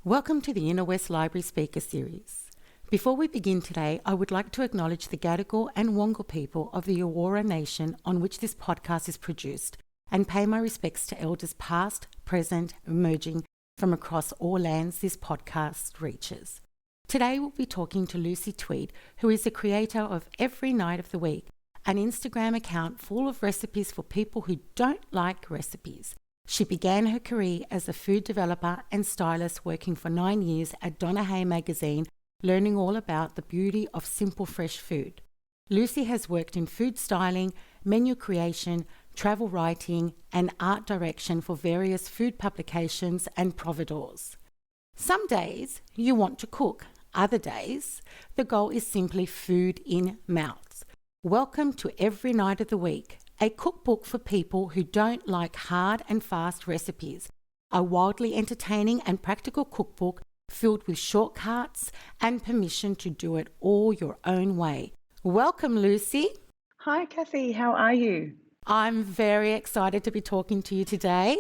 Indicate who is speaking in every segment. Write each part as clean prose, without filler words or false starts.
Speaker 1: Welcome to the Inner West Library Speaker Series. Before we begin today, I would like to acknowledge the Gadigal and Wongal people of the Eora Nation on which this podcast is produced and pay my respects to elders past, present, emerging from across all lands this podcast reaches. Today we'll be talking to Lucy Tweed, who is the creator of Every Night of the Week, an Instagram account full of recipes for people who don't like recipes. She began her career as a food developer and stylist, working for 9 years at Donna Hay magazine, learning all about the beauty of simple fresh food. Lucy has worked in food styling, menu creation, travel writing and art direction for various food publications and providores. Some days you want to cook, other days the goal is simply food in mouths. Welcome to Every Night of the Week, a cookbook for people who don't like hard and fast recipes, a wildly entertaining and practical cookbook filled with shortcuts and permission to do it all your own way. Welcome, Lucy.
Speaker 2: Hi, Kathy. How are you?
Speaker 1: I'm very excited to be talking to you today.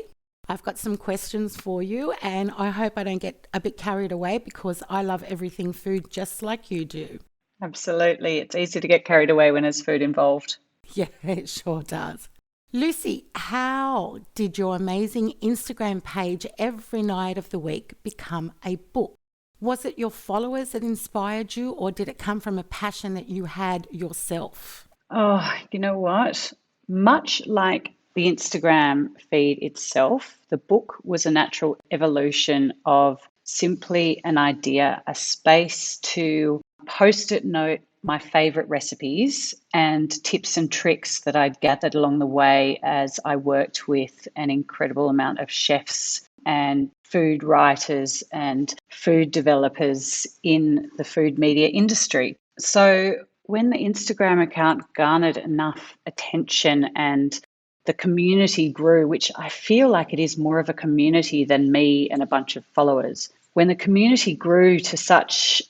Speaker 1: I've got some questions for you and I hope I don't get a bit carried away because I love everything food just like you do.
Speaker 2: Absolutely. It's easy to get carried away when there's food involved.
Speaker 1: Yeah, it sure does. Lucy, how did your amazing Instagram page Every Night of the Week become a book? Was it your followers that inspired you, or did it come from a passion that you had yourself?
Speaker 2: Oh, you know what? Much like the Instagram feed itself, the book was a natural evolution of simply an idea, a space to post-it note my favorite recipes and tips and tricks that I'd gathered along the way as I worked with an incredible amount of chefs and food writers and food developers in the food media industry. So when the Instagram account garnered enough attention and the community grew, which I feel like it is more of a community than me and a bunch of followers, when the community grew to such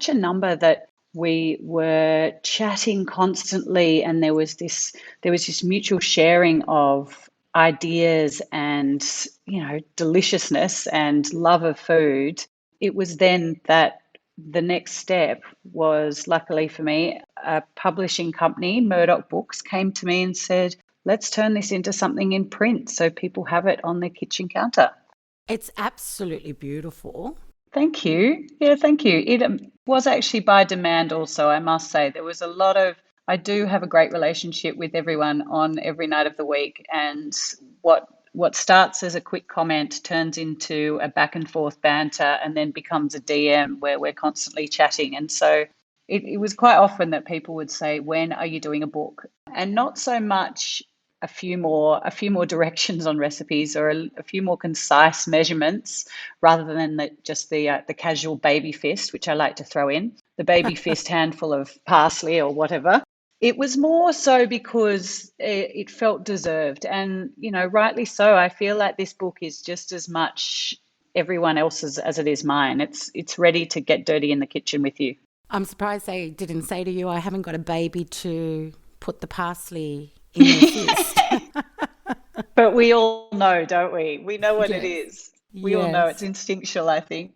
Speaker 2: a number that we were chatting constantly and there was this mutual sharing of ideas and, deliciousness and love of food. It was then that the next step was, luckily for me, a publishing company, Murdoch Books, came to me and said, let's turn this into something in print so people have it on their kitchen counter.
Speaker 1: It's absolutely beautiful.
Speaker 2: Thank you. Yeah, thank you. It was actually by demand also, I must say. There was I do have a great relationship with everyone on Every Night of the Week, and what starts as a quick comment turns into a back and forth banter and then becomes a DM where we're constantly chatting. And so it was quite often that people would say, when are you doing a book? And not so much a few more directions on recipes or a few more concise measurements rather than just the casual baby fist, which I like to throw in, the baby fist handful of parsley or whatever. It was more so because it felt deserved, and rightly so. I feel like this book is just as much everyone else's as it is mine. It's ready to get dirty in the kitchen with you.
Speaker 1: I'm surprised they didn't say to you, I haven't got a baby to put the parsley in your fist.
Speaker 2: But we all know, don't we? We know what
Speaker 1: Yes.
Speaker 2: it is. We all know
Speaker 1: Yes.
Speaker 2: it's instinctual, I think.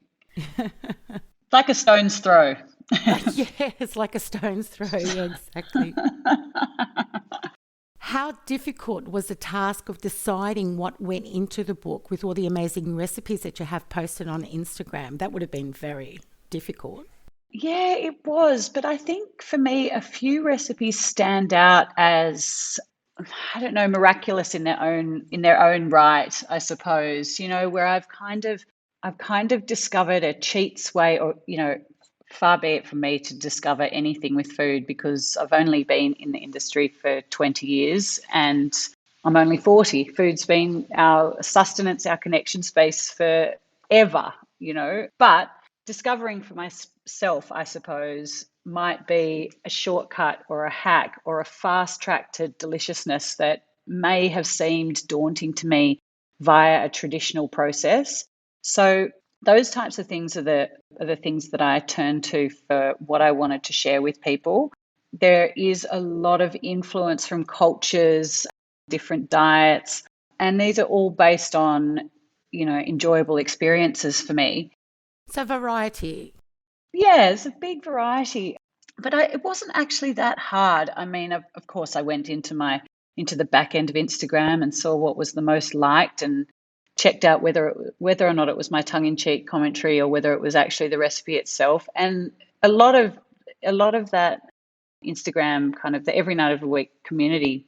Speaker 2: Like a stone's throw.
Speaker 1: Yeah, it's like a stone's throw. Yeah, exactly. How difficult was the task of deciding what went into the book with all the amazing recipes that you have posted on Instagram? That would have been very difficult.
Speaker 2: Yeah, it was. But I think for me, a few recipes stand out as, I don't know, miraculous in their own right, I suppose. Where I've kind of discovered a cheats way, or far be it from me to discover anything with food because I've only been in the industry for 20 years and I'm only 40. Food's been our sustenance, our connection space forever, But discovering for myself, I suppose, might be a shortcut or a hack or a fast track to deliciousness that may have seemed daunting to me via a traditional process. So those types of things are the things that I turn to for what I wanted to share with people. There is a lot of influence from cultures, different diets, and these are all based on, enjoyable experiences for me.
Speaker 1: So variety.
Speaker 2: Yeah, it's a big variety, but it wasn't actually that hard. I mean, of course, I went into the back end of Instagram and saw what was the most liked and checked out whether or not it was my tongue in cheek commentary or whether it was actually the recipe itself. And a lot of a lot of that Instagram kind of the every night of the week community,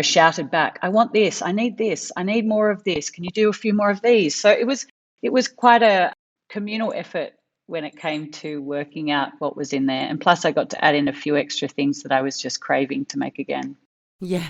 Speaker 2: shouted back, I want this, I need more of this. Can you do a few more of these? So it was quite a communal effort when it came to working out what was in there. And plus I got to add in a few extra things that I was just craving to make again.
Speaker 1: Yeah.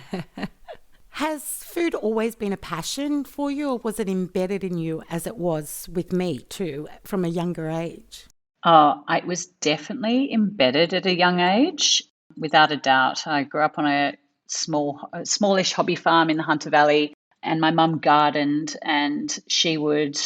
Speaker 1: Has food always been a passion for you, or was it embedded in you as it was with me too from a younger age?
Speaker 2: It was definitely embedded at a young age, without a doubt. I grew up on a smallish hobby farm in the Hunter Valley, and my mum gardened, and she would,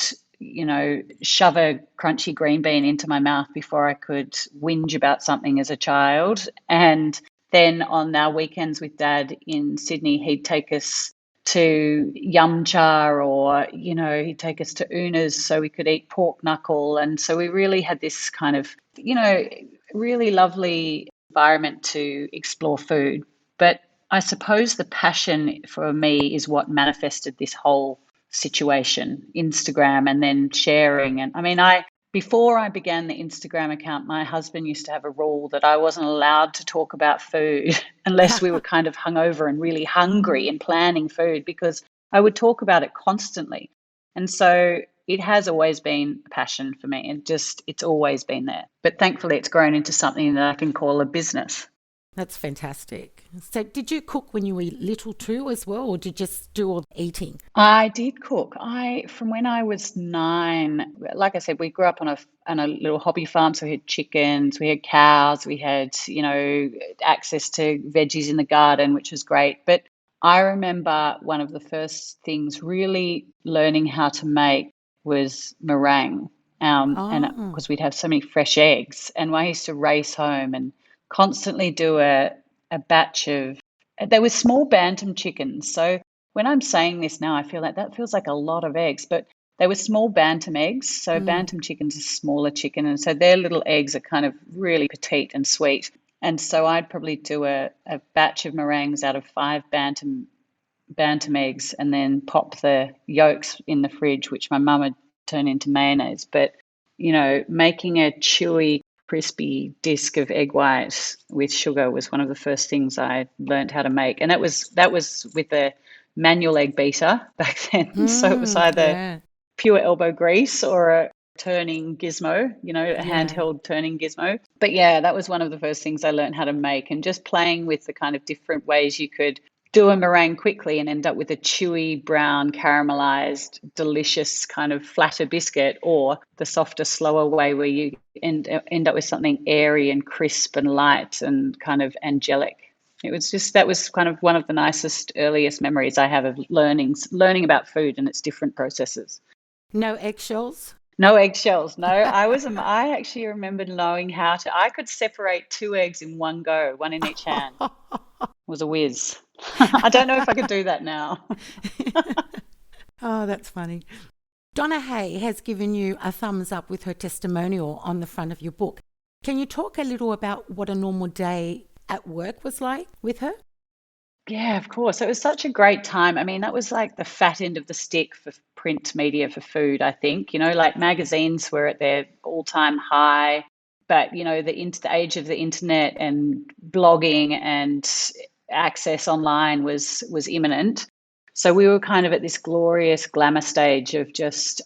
Speaker 2: shove a crunchy green bean into my mouth before I could whinge about something as a child. And then on our weekends with Dad in Sydney, he'd take us to Yum Cha, or he'd take us to Una's so we could eat pork knuckle. And so we really had this kind of really lovely environment to explore food. But I suppose the passion for me is what manifested this whole situation, Instagram, and then sharing. And I mean, I before I began the Instagram account, my husband used to have a rule that I wasn't allowed to talk about food unless we were kind of hungover and really hungry and planning food, because I would talk about it constantly. And so it has always been a passion for me, and just it's always been there. But thankfully it's grown into something that I can call a business.
Speaker 1: That's fantastic. So, did you cook when you were little too, as well, or did you just do all the eating?
Speaker 2: I did cook. I From when I was 9, like I said, we grew up on a little hobby farm. So we had chickens, we had cows, we had access to veggies in the garden, which was great. But I remember one of the first things really learning how to make was meringue, and
Speaker 1: Oh,
Speaker 2: because we'd have so many fresh eggs, and I used to race home and constantly do a batch of. They were small bantam chickens, so when I'm saying this now, I feel like that feels like a lot of eggs, but they were small bantam eggs. So
Speaker 1: mm,
Speaker 2: bantam chicken's a smaller chicken, and so their little eggs are kind of really petite and sweet. And so I'd probably do a batch of meringues out of 5 bantam eggs, and then pop the yolks in the fridge, which my mum had turned into mayonnaise. But making a chewy, crispy disc of egg white with sugar was one of the first things I learned how to make, and that was with a manual egg beater back then. So it was either
Speaker 1: yeah,
Speaker 2: pure elbow grease or a turning gizmo, a
Speaker 1: yeah.
Speaker 2: handheld turning gizmo. But yeah, that was one of the first things I learned how to make, and just playing with the kind of different ways you could do a meringue quickly and end up with a chewy, brown, caramelized, delicious kind of flatter biscuit, or the softer, slower way where you end up with something airy and crisp and light and kind of angelic. That was kind of one of the nicest, earliest memories I have of learning about food and its different processes.
Speaker 1: No eggshells?
Speaker 2: No eggshells. No, I actually remember knowing how to. I could separate 2 eggs in one go, one in each hand. It was a whiz. I don't know if I could do that now.
Speaker 1: Oh, that's funny. Donna Hay has given you a thumbs up with her testimonial on the front of your book. Can you talk a little about what a normal day at work was like with her?
Speaker 2: Yeah, of course. It was such a great time. I mean, that was like the fat end of the stick for print media for food, I think. Like magazines were at their all-time high, but the age of the internet and blogging and access online was imminent. So we were kind of at this glorious glamour stage of just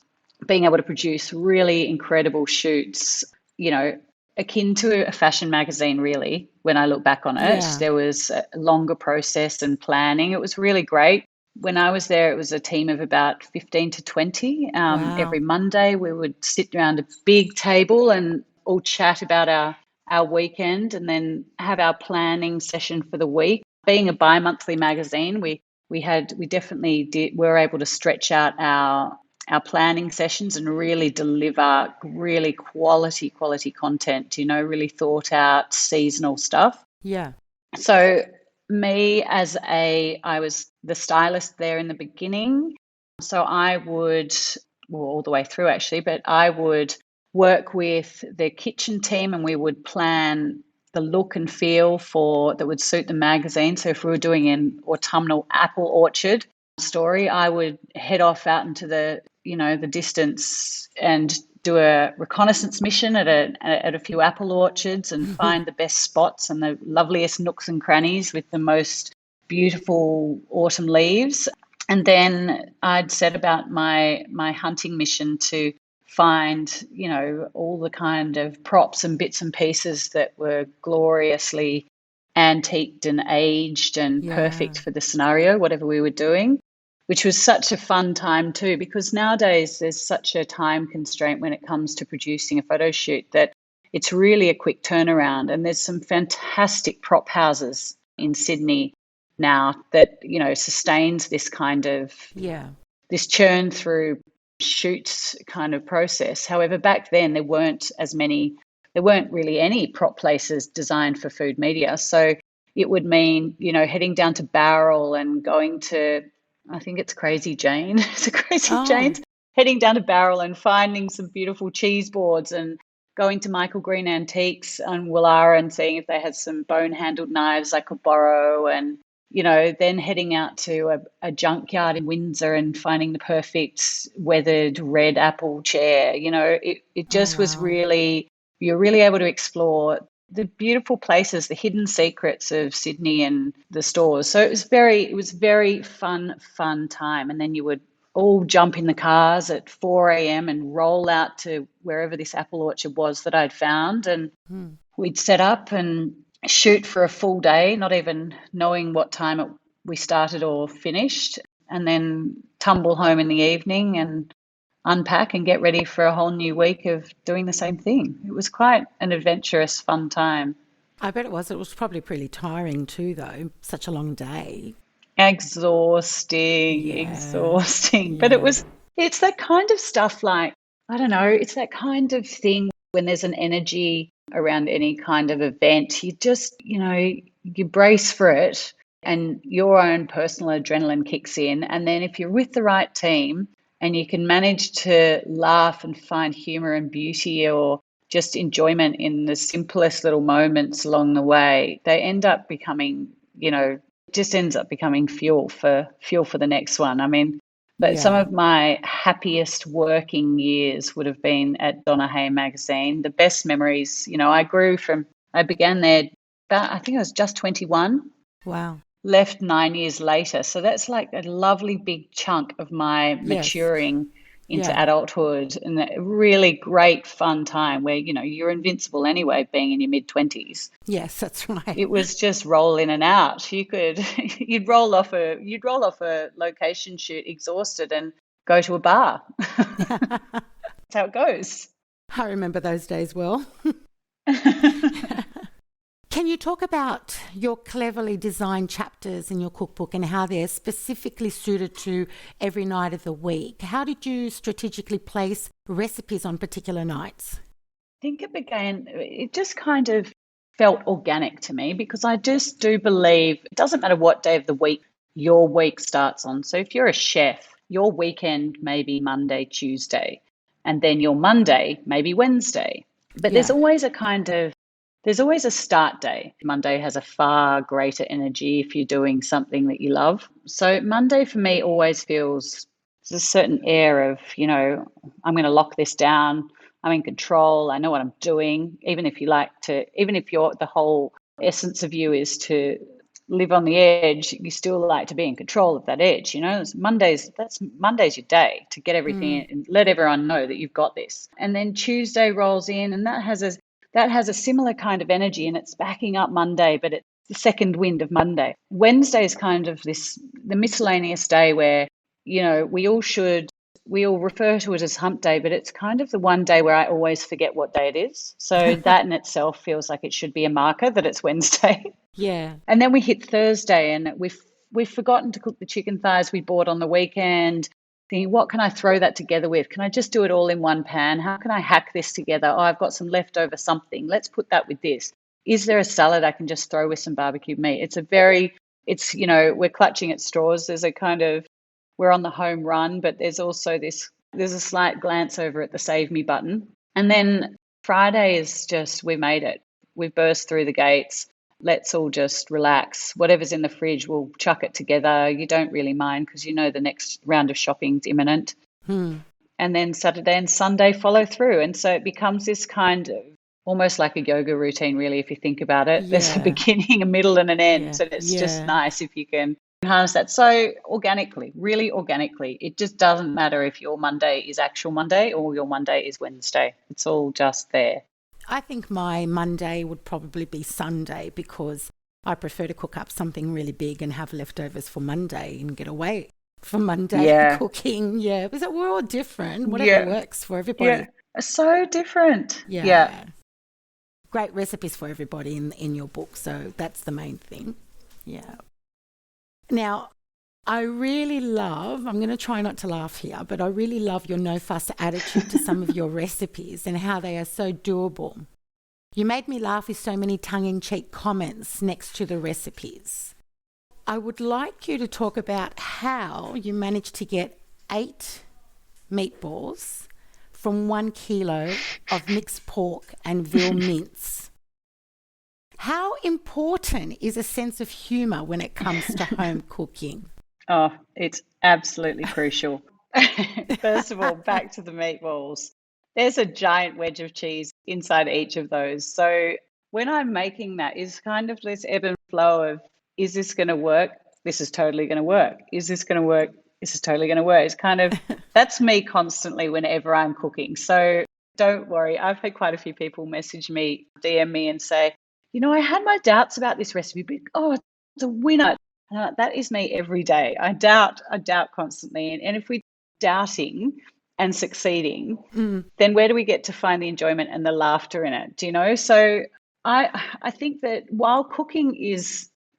Speaker 2: being able to produce really incredible shoots, you know, akin to a fashion magazine, really. When I look back on it,
Speaker 1: Yeah.
Speaker 2: there was a longer process and planning. It was really great. When I was there, it was a team of about 15 to 20. Every
Speaker 1: Wow.
Speaker 2: Monday, we would sit around a big table and all chat about our weekend, and then have our planning session for the week. Being a bi-monthly magazine, we definitely were able to stretch out our planning sessions and really deliver really quality content, really thought out seasonal stuff.
Speaker 1: Yeah.
Speaker 2: So I was the stylist there in the beginning. So I would, well, all the way through actually, but I would work with the kitchen team, and we would plan the look and feel for that would suit the magazine. So if we were doing an autumnal apple orchard story, I would head off out into the distance and do a reconnaissance mission at a few apple orchards and find the best spots and the loveliest nooks and crannies with the most beautiful autumn leaves. And then I'd set about my hunting mission to find, all the kind of props and bits and pieces that were gloriously antiqued and aged and
Speaker 1: Yeah.
Speaker 2: perfect for the scenario, whatever we were doing, which was such a fun time too, because nowadays there's such a time constraint when it comes to producing a photo shoot that it's really a quick turnaround. And there's some fantastic prop houses in Sydney now that, sustains this kind of
Speaker 1: Yeah.
Speaker 2: this churn through shoots kind of process. However, back then there weren't really any prop places designed for food media. So it would mean, heading down to Barrel and going to, I think it's Crazy Jane. It's a Crazy
Speaker 1: Oh,
Speaker 2: Jane's, heading down to Barrel and finding some beautiful cheese boards and going to Michael Green Antiques on Willara and seeing if they had some bone-handled knives I could borrow, and then heading out to a junkyard in Windsor and finding the perfect weathered red apple chair. It
Speaker 1: oh,
Speaker 2: just was
Speaker 1: wow.
Speaker 2: really, you're really able to explore the beautiful places, the hidden secrets of Sydney and the stores. So it was very fun time. And then you would all jump in the cars at 4 a.m. and roll out to wherever this apple orchard was that I'd found. And
Speaker 1: Hmm.
Speaker 2: we'd set up and shoot for a full day, not even knowing what time we started or finished, and then tumble home in the evening and unpack and get ready for a whole new week of doing the same thing. It was quite an adventurous, fun time.
Speaker 1: I bet it was. It was probably pretty tiring too, though. Such a long day.
Speaker 2: Exhausting,
Speaker 1: Yeah.
Speaker 2: exhausting. But
Speaker 1: Yeah.
Speaker 2: it's that kind of stuff like, I don't know, it's that kind of thing when there's an energy around any kind of event, you just, you brace for it and your own personal adrenaline kicks in. And then if you're with the right team and you can manage to laugh and find humor and beauty or just enjoyment in the simplest little moments along the way, they end up becoming, just ends up becoming fuel for the next one. I mean, but some
Speaker 1: Yeah.
Speaker 2: of my happiest working years would have been at Donna Hay magazine. The best memories, I began there about, I think I was just 21,
Speaker 1: Wow.
Speaker 2: left 9 years later. So that's like a lovely big chunk of my
Speaker 1: Yes.
Speaker 2: maturing into
Speaker 1: Yeah.
Speaker 2: adulthood, and a really great fun time where, you're invincible anyway, being in your mid 20s.
Speaker 1: Yes, that's right.
Speaker 2: It was just roll in and out. You could you'd roll off a location shoot exhausted and go to a bar. That's how it goes.
Speaker 1: I remember those days well. Can you talk about your cleverly designed chapters in your cookbook and how they're specifically suited to every night of the week? How did you strategically place recipes on particular nights?
Speaker 2: think it just kind of felt organic to me, because I just do believe it doesn't matter what day of the week your week starts on. So if you're a chef, your weekend may be Monday, Tuesday, and then your Monday may be Wednesday. But
Speaker 1: Yeah.
Speaker 2: there's always a start day. Monday has a far greater energy if you're doing something that you love. So Monday for me always feels there's a certain air of, I'm going to lock this down. I'm in control. I know what I'm doing. Even if the whole essence of you is to live on the edge, you still like to be in control of that edge. Monday's your day to get everything in and let everyone know that you've got this. And then Tuesday rolls in, and that has a similar kind of energy, and it's backing up Monday, but it's the second wind of Monday. Wednesday is kind of the miscellaneous day where, we all refer to it as hump day, but it's kind of the one day where I always forget what day it is. So that in itself feels like it should be a marker that it's Wednesday.
Speaker 1: Yeah.
Speaker 2: And then we hit Thursday, and we've forgotten to cook the chicken thighs we bought on the weekend. Thinking, what can I throw that together with? Can I just do it all in one pan? How can I hack this together? Oh, I've got some leftover something. Let's put that with this. Is there a salad I can just throw with some barbecue meat? We're clutching at straws. We're on the home run, but there's a slight glance over at the save me button. And then Friday is just, we made it. We've burst through the gates. Let's all just relax. Whatever's in the fridge, we'll chuck it together. You don't really mind because you know the next round of shopping's imminent. And then Saturday and Sunday follow through. And so it becomes this kind of almost like a yoga routine, really, if you think about it. There's a
Speaker 1: Yeah.
Speaker 2: beginning, a middle, and an end.
Speaker 1: Yeah.
Speaker 2: And it's just
Speaker 1: Yeah.
Speaker 2: nice if you can harness that so organically, really organically. It just doesn't matter if your Monday is actual Monday or your Monday is Wednesday. It's all just there.
Speaker 1: I think my Monday would probably be Sunday because I prefer to cook up something really big and have leftovers for Monday and get away from Monday
Speaker 2: Yeah.
Speaker 1: cooking. Yeah, because we're all different. Whatever
Speaker 2: Yeah.
Speaker 1: works for everybody.
Speaker 2: Yeah. So different.
Speaker 1: Yeah.
Speaker 2: Yeah.
Speaker 1: Great recipes for everybody in your book. So that's the main thing. Yeah. Now, I really love, I'm going to try not to laugh here, but I really love your no fuss attitude to some of your recipes and how they are so doable. You made me laugh with so many tongue-in-cheek comments next to the recipes. I would like you to talk about how you managed to get 8 meatballs from 1 kilo of mixed pork and veal mince. How important is a sense of humour when it comes to home cooking?
Speaker 2: Oh, it's absolutely crucial. First of all, back to the meatballs. There's a giant wedge of cheese inside each of those. So when I'm making that, is kind of this ebb and flow of, is this going to work? This is totally going to work. Is this going to work? This is totally going to work. It's kind of, that's me constantly whenever I'm cooking. So don't worry. I've had quite a few people message me, DM me and say, I had my doubts about this recipe, but it's a winner. That is me every day. I doubt constantly. And if we're doubting and succeeding, then where do we get to find the enjoyment and the laughter in it? Do you know? So I think that while cooking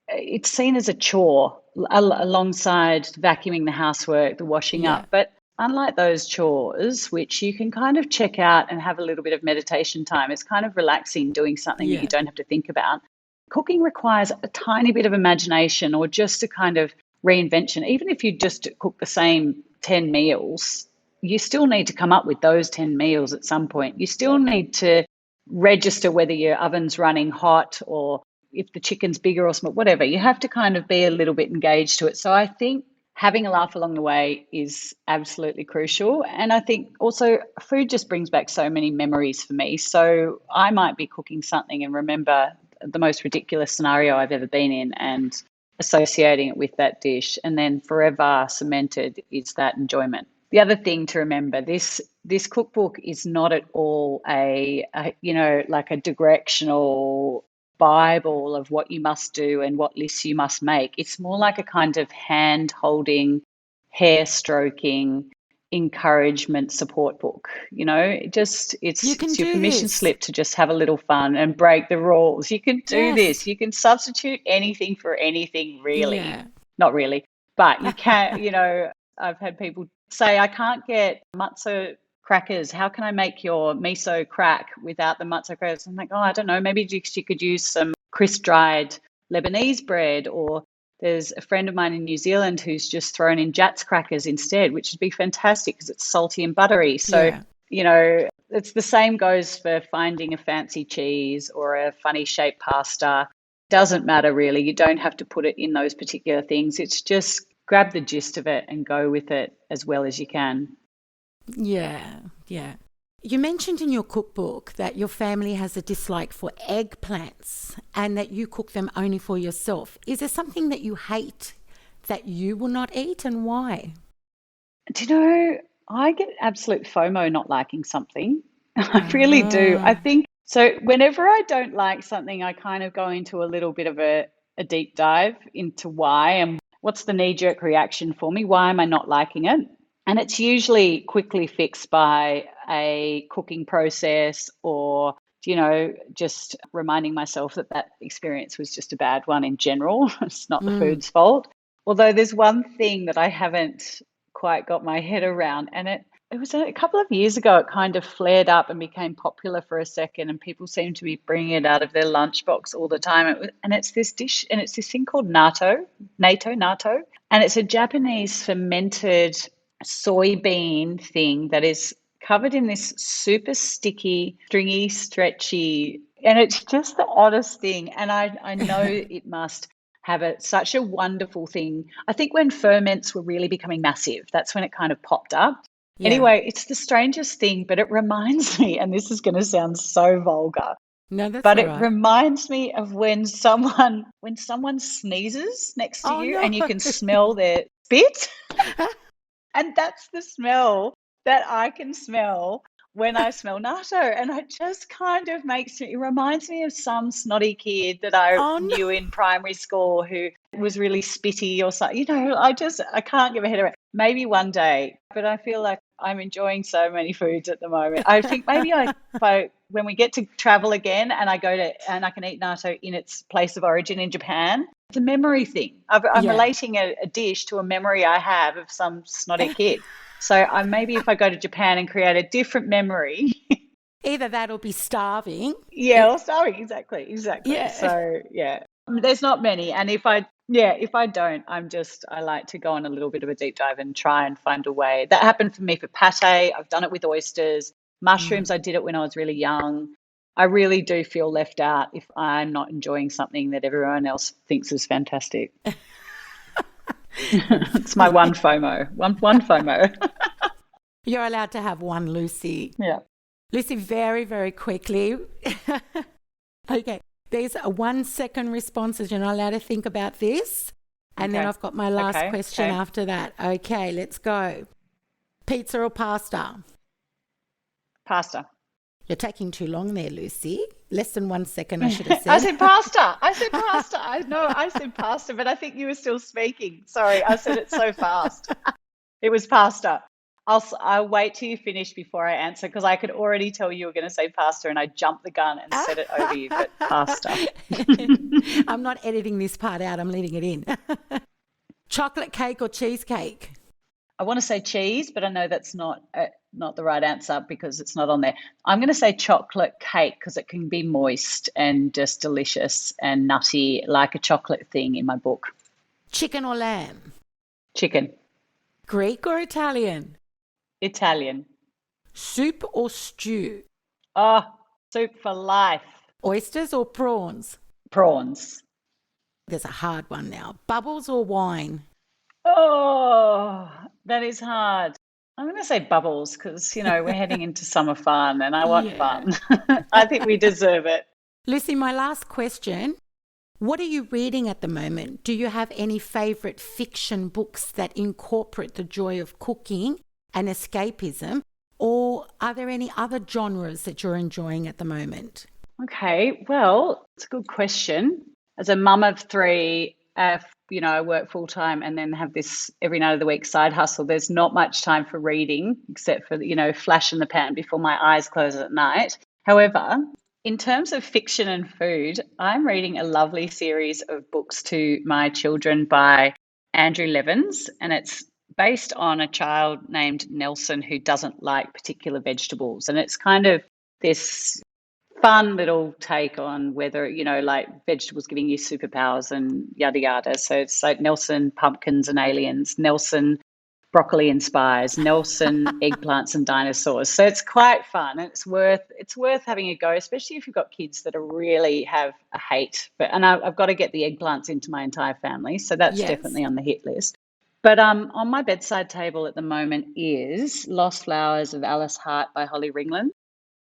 Speaker 2: it's seen as a chore alongside vacuuming the housework, the washing
Speaker 1: Yeah,
Speaker 2: up. But unlike those chores, which you can kind of check out and have a little bit of meditation time, it's kind of relaxing doing something that
Speaker 1: yeah,
Speaker 2: you don't have to think about. Cooking requires a tiny bit of imagination or just a kind of reinvention. Even if you just cook the same 10 meals, you still need to come up with those 10 meals at some point. You still need to register whether your oven's running hot or if the chicken's bigger or small, whatever. You have to kind of be a little bit engaged to it. So I think having a laugh along the way is absolutely crucial. And I think also food just brings back so many memories for me. So I might be cooking something and remember the most ridiculous scenario I've ever been in and associating it with that dish, and then forever cemented is that enjoyment. The other thing to remember, this cookbook is not at all like a directional Bible of what you must do and what lists you must make. It's more like a kind of hand holding, hair stroking, encouragement support book.
Speaker 1: you can
Speaker 2: It's your
Speaker 1: do
Speaker 2: permission
Speaker 1: this.
Speaker 2: slip to just have a little fun and break the rules. You can do
Speaker 1: Yes.
Speaker 2: this. You can substitute anything for anything, really.
Speaker 1: Yeah.
Speaker 2: Not really, but you can. I've had people say, I can't get matzo crackers. How can I make your miso crack without the matzo crackers? I'm like, I don't know. Maybe you could use some crisp dried Lebanese bread, or there's a friend of mine in New Zealand who's just thrown in Jats crackers instead, which would be fantastic because it's salty and buttery. So,
Speaker 1: Yeah.
Speaker 2: it's the same goes for finding a fancy cheese or a funny shaped pasta. Doesn't matter really. You don't have to put it in those particular things. It's just grab the gist of it and go with it as well as you can.
Speaker 1: Yeah. Yeah. You mentioned in your cookbook that your family has a dislike for eggplants and that you cook them only for yourself. Is there something that you hate that you will not eat, and why?
Speaker 2: Do you know, I get absolute FOMO not liking something. I really do. I
Speaker 1: Ah,
Speaker 2: think so. Whenever I don't like something, I kind of go into a little bit of a deep dive into why and what's the knee jerk reaction for me. Why am I not liking it? And it's usually quickly fixed by a cooking process or, just reminding myself that experience was just a bad one in general. It's not the food's fault. Although there's one thing that I haven't quite got my head around, and it was a couple of years ago. It kind of flared up and became popular for a second, and people seem to be bringing it out of their lunchbox all the time. And it's this dish, and it's this thing called natto, and it's a Japanese fermented soybean thing that is covered in this super sticky, stringy, stretchy, and it's just the oddest thing. And I know it must have such a wonderful thing. I think when ferments were really becoming massive, that's when it kind of popped up.
Speaker 1: Yeah.
Speaker 2: Anyway, it's the strangest thing, but it reminds me, and this is going to sound so vulgar,
Speaker 1: No, that's
Speaker 2: but
Speaker 1: all
Speaker 2: it
Speaker 1: right.
Speaker 2: reminds me of when someone sneezes next to
Speaker 1: Oh,
Speaker 2: you
Speaker 1: no.
Speaker 2: and you can smell their spit. And that's the smell that I can smell when I smell natto. And it just kind of it reminds me of some snotty kid that I
Speaker 1: Oh, no.
Speaker 2: knew in primary school who was really spitty or something. I can't get my head around. Maybe one day, but I feel like I'm enjoying so many foods at the moment. I think maybe when we get to travel again and and I can eat natto in its place of origin in Japan, it's a memory thing. I'm
Speaker 1: Yeah.
Speaker 2: relating a dish to a memory I have of some snotty kid. So maybe if I go to Japan and create a different memory.
Speaker 1: Either that or be starving.
Speaker 2: Yeah, or starving. Exactly.
Speaker 1: Yeah.
Speaker 2: So yeah, there's not many. And if I don't, I like to go on a little bit of a deep dive and try and find a way. That happened for me for pate. I've done it with oysters, mushrooms. I did it when I was really young. I really do feel left out if I'm not enjoying something that everyone else thinks is fantastic. It's my one FOMO. One FOMO.
Speaker 1: You're allowed to have one, Lucy.
Speaker 2: Yeah.
Speaker 1: Lucy, very, very quickly. Okay. There's a 1 second responses. You're not allowed to think about this. And then
Speaker 2: Okay.
Speaker 1: I've got my last
Speaker 2: Okay.
Speaker 1: question
Speaker 2: Okay.
Speaker 1: after that. Okay, let's go. Pizza or pasta?
Speaker 2: Pasta.
Speaker 1: You're taking too long there, Lucy. Less than 1 second, I should have
Speaker 2: I
Speaker 1: said.
Speaker 2: said pasta. I said pasta. I know I said pasta, but I think you were still speaking. Sorry, I said it so fast. It was pasta. I'll wait till you finish before I answer because I could already tell you were going to say pasta and I jumped the gun and said it over you, but pasta.
Speaker 1: I'm not editing this part out. I'm leaving it in. Chocolate cake or cheesecake?
Speaker 2: I want to say cheese, but I know that's not the right answer because it's not on there. I'm going to say chocolate cake because it can be moist and just delicious and nutty, like a chocolate thing in my book.
Speaker 1: Chicken or lamb?
Speaker 2: Chicken.
Speaker 1: Greek or Italian?
Speaker 2: Italian.
Speaker 1: Soup or stew?
Speaker 2: Oh, soup for life.
Speaker 1: Oysters or prawns?
Speaker 2: Prawns.
Speaker 1: There's a hard one now. Bubbles or wine?
Speaker 2: Oh, that is hard. I'm going to say bubbles because, we're heading into summer fun and I want
Speaker 1: Yeah.
Speaker 2: fun. I think we deserve it.
Speaker 1: Lucy, my last question. What are you reading at the moment? Do you have any favourite fiction books that incorporate the joy of cooking and escapism? Or are there any other genres that you're enjoying at the moment?
Speaker 2: Okay, well, it's a good question. As a mum of three, I work full time and then have this every night of the week side hustle. There's not much time for reading except for, flash in the pan before my eyes close at night. However, in terms of fiction and food, I'm reading a lovely series of books to my children by Andrew Levins, and it's based on a child named Nelson who doesn't like particular vegetables. And it's kind of this fun little take on whether, like vegetables giving you superpowers and yada yada. So it's like Nelson pumpkins and aliens, Nelson broccoli and spies, Nelson eggplants and dinosaurs. So it's quite fun and it's worth having a go, especially if you've got kids that are really have a hate. And I've got to get the eggplants into my entire family, so that's
Speaker 1: Yes.
Speaker 2: definitely on the hit list. But on my bedside table at the moment is Lost Flowers of Alice Hart by Holly Ringland.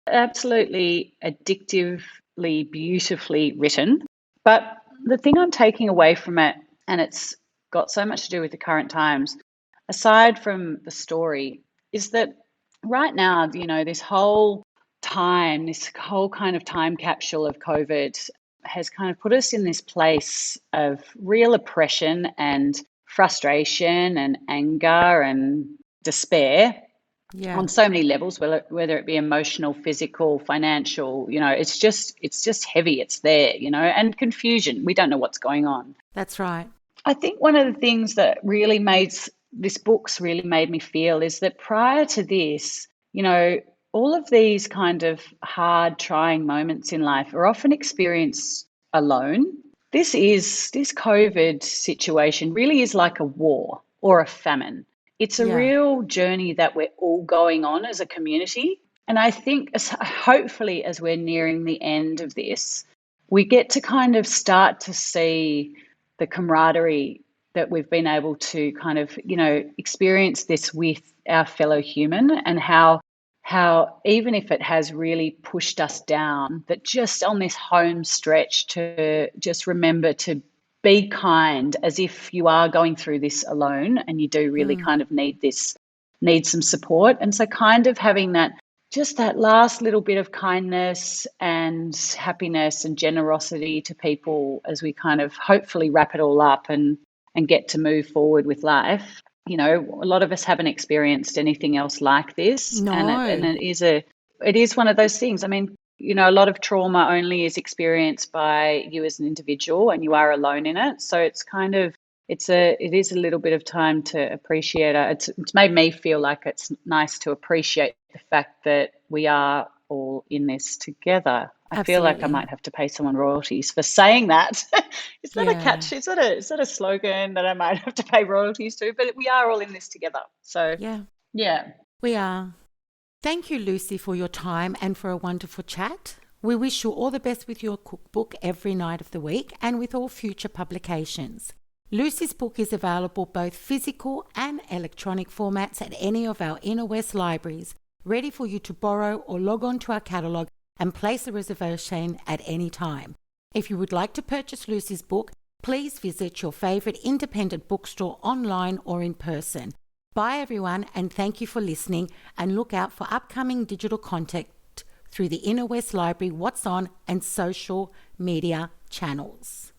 Speaker 2: Absolutely addictively, beautifully written. But the thing I'm taking away from it, and it's got so much to do with the current times, aside from the story, is that right now, this whole kind of time capsule of COVID has kind of put us in this place of real oppression and frustration and anger and despair
Speaker 1: Yeah.
Speaker 2: on so many levels, whether it be emotional, physical, financial. It's just heavy. It's there, and confusion. We don't know what's going on.
Speaker 1: That's right.
Speaker 2: I think one of the things that really made this book's really made me feel is that prior to this, all of these kind of hard, trying moments in life are often experienced alone. This COVID situation really is like a war or a famine. it's a
Speaker 1: Yeah.
Speaker 2: real journey that we're all going on as a community. And I think hopefully as we're nearing the end of this, we get to kind of start to see the camaraderie that we've been able to kind of, experience this with our fellow human, and how even if it has really pushed us down, that just on this home stretch to just remember to be kind, as if you are going through this alone and you do really kind of need some support. And so kind of having that, just that last little bit of kindness and happiness and generosity to people as we kind of hopefully wrap it all up and get to move forward with life. A lot of us haven't experienced anything else like this, and
Speaker 1: No.
Speaker 2: it is one of those things. I mean, a lot of trauma only is experienced by you as an individual, and you are alone in it. So it's kind of it is a little bit of time to appreciate it. It's made me feel like it's nice to appreciate the fact that we are all in this together. I feel like I
Speaker 1: Absolutely.
Speaker 2: might have to pay someone royalties for saying that. Is that a
Speaker 1: Yeah.
Speaker 2: catch? Is that a slogan that I might have to pay royalties to? But we are all in this together. So
Speaker 1: Yeah.
Speaker 2: yeah.
Speaker 1: We are. Thank you, Lucy, for your time and for a wonderful chat. We wish you all the best with your cookbook every night of the week and with all future publications. Lucy's book is available both physical and electronic formats at any of our Inner West libraries, ready for you to borrow or log on to our catalogue and place a reservation at any time. If you would like to purchase Lucy's book, please visit your favourite independent bookstore online or in person. Bye everyone, and thank you for listening, and look out for upcoming digital content through the Inner West Library What's On and social media channels.